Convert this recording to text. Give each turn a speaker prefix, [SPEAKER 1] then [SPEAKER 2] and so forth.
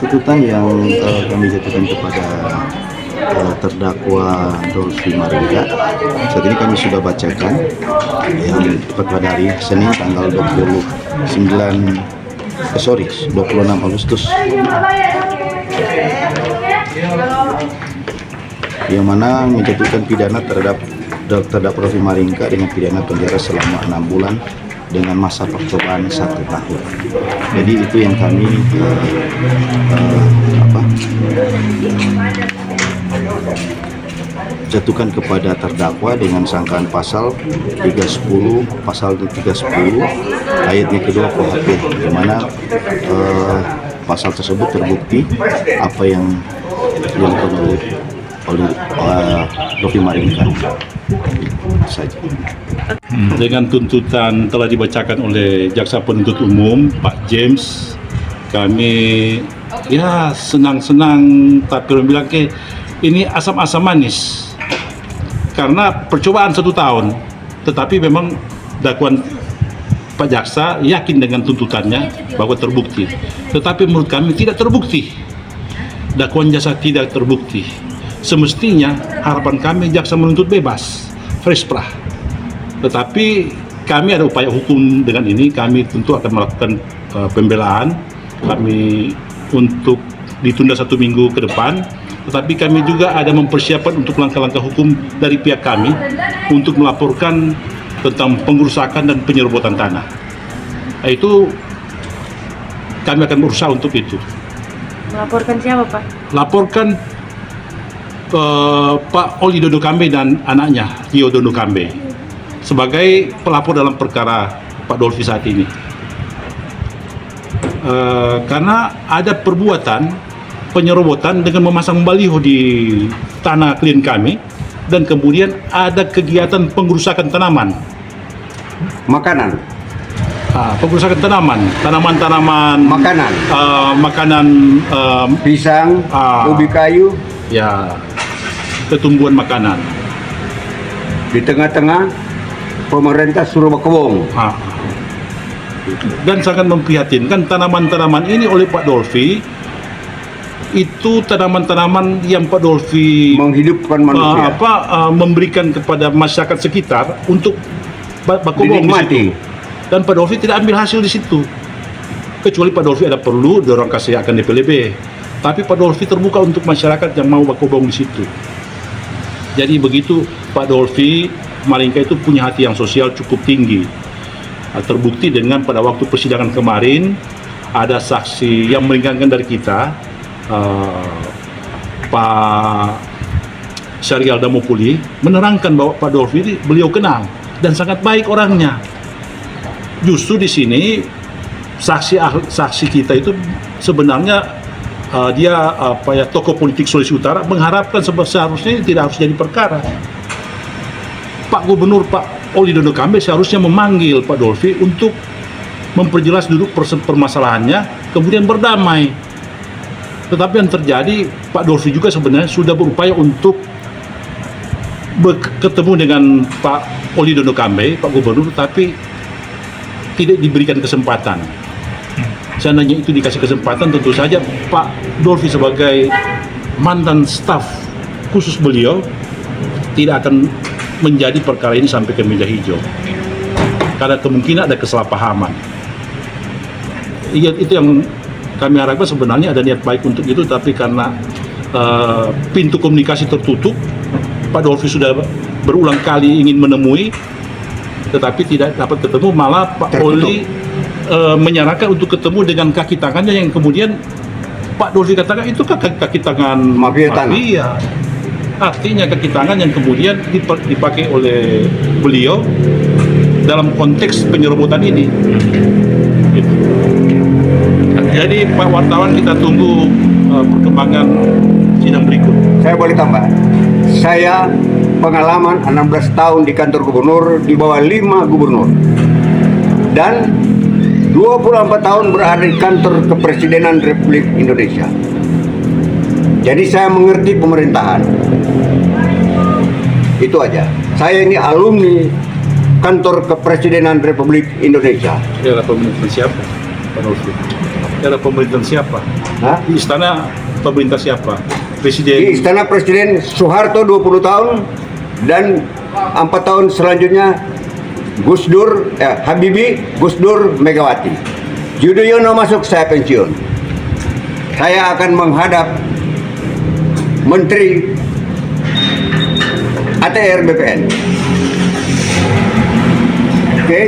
[SPEAKER 1] tuntutan yang kami jatuhkan kepada terdakwa Dolfi Maringka. Saat ini kami sudah bacakan yang tepat pada hari Senin tanggal 26 Agustus, yang mana menjatuhkan pidana terhadap terdakwa Dolfi Maringka dengan pidana penjara selama 6 bulan dengan masa percobaan 1 tahun. Jadi itu yang kami jatuhkan kepada terdakwa dengan sangkaan pasal 310 ayatnya kedua KUHP, di mana pasal tersebut terbukti apa yang dilakukan oleh Dolfi Maringka saja.
[SPEAKER 2] Dengan tuntutan telah dibacakan oleh Jaksa Penuntut Umum Pak James, kami ya senang-senang, tapi orang bilang ini asam-asam manis karena percobaan 1 tahun, tetapi memang dakwaan Pak Jaksa yakin dengan tuntutannya bahwa terbukti, tetapi menurut kami tidak terbukti. Dakwaan jaksa tidak terbukti. Semestinya harapan kami jaksa menuntut bebas, fresh prah. Tetapi kami ada upaya hukum dengan ini. Kami tentu akan melakukan pembelaan kami untuk ditunda 1 minggu ke depan. Tetapi kami juga ada mempersiapkan untuk langkah-langkah hukum dari pihak kami untuk melaporkan tentang pengrusakan dan penyerobotan tanah. Nah, itu kami akan berusaha untuk itu.
[SPEAKER 3] Melaporkan siapa, Pak?
[SPEAKER 2] Laporkan Pak Oli Dondo Kambe dan anaknya Tio Dondo Kambe sebagai pelapor dalam perkara Pak Dolfi saat ini. Karena ada perbuatan penyerobotan dengan memasang baliho di tanah klien kami, dan kemudian ada kegiatan pengrusakan tanaman.
[SPEAKER 4] Makanan.
[SPEAKER 2] Pengrusakan tanaman, makanan,
[SPEAKER 4] Pisang, ubi kayu,
[SPEAKER 2] ya, ketumbuhan makanan.
[SPEAKER 4] di tengah-tengah pemerintah suruh berkebun.
[SPEAKER 2] Dan sangat memprihatinkan, tanaman-tanaman ini oleh Pak Dolfi itu tanaman-tanaman yang Pak Dolfi
[SPEAKER 4] Menghidupkan manusia.
[SPEAKER 2] memberikan kepada masyarakat sekitar untuk bakobong di situ. Dan Pak Dolfi tidak ambil hasil di situ. Kecuali Pak Dolfi ada perlu, dorong kasih akan DPLB. Tapi Pak Dolfi terbuka untuk masyarakat yang mau bakobong di situ. Jadi begitu, Pak Dolfi Maringka itu punya hati yang sosial cukup tinggi. Terbukti dengan pada waktu persidangan kemarin ada saksi yang meringankan dari kita, Pak Syarial Damopuli, menerangkan bahwa Pak Dolfi beliau kenal dan sangat baik orangnya. Justru di sini saksi kita itu sebenarnya dia tokoh politik Sulawesi Utara mengharapkan seharusnya tidak harus jadi perkara. Pak Gubernur Pak Oli Dondo Kambe seharusnya memanggil Pak Dolfi untuk memperjelas duduk permasalahannya, kemudian berdamai. Tetapi yang terjadi, Pak Dolfi juga sebenarnya sudah berupaya untuk ketemu dengan Pak Oli Dondo Kambe, Pak Gubernur, tapi tidak diberikan kesempatan. Seandainya itu dikasih kesempatan, tentu saja Pak Dolfi sebagai mantan staf khusus beliau tidak akan menjadi perkara ini sampai ke meja hijau, karena kemungkinan ada kesalahpahaman. Itu yang kami harapkan. Sebenarnya ada niat baik untuk itu, tapi karena pintu komunikasi tertutup, Pak Dolfi sudah berulang kali ingin menemui, tetapi tidak dapat ketemu. Malah Pak Oli menyarankan untuk ketemu dengan kaki tangannya, yang kemudian Pak Dolfi katakan itu kan kaki tangan mafia. Artinya kaki tangan yang kemudian dipakai oleh beliau dalam konteks penyerobotan ini. Gitu. Jadi Pak wartawan, kita tunggu perkembangan sidang berikut.
[SPEAKER 4] Saya boleh tambah. Saya pengalaman 16 tahun di kantor gubernur di bawah 5 gubernur. Dan 24 tahun berada di kantor Kepresidenan Republik Indonesia. Jadi saya mengerti pemerintahan. Itu aja. Saya ini alumni kantor Kepresidenan Republik Indonesia.
[SPEAKER 2] Ya, pemimpin siapa? Pak Dolfi. era pemerintahan siapa?
[SPEAKER 4] Hah?
[SPEAKER 2] Di istana pemerintah siapa?
[SPEAKER 4] Di
[SPEAKER 2] Presiden.
[SPEAKER 4] Istana Presiden Soeharto 20 tahun dan 4 tahun selanjutnya Gus Dur, Habibie, Gus Dur, Megawati. Yudhoyono masuk, saya pensiun. Saya akan menghadap Menteri ATR BPN. Oke?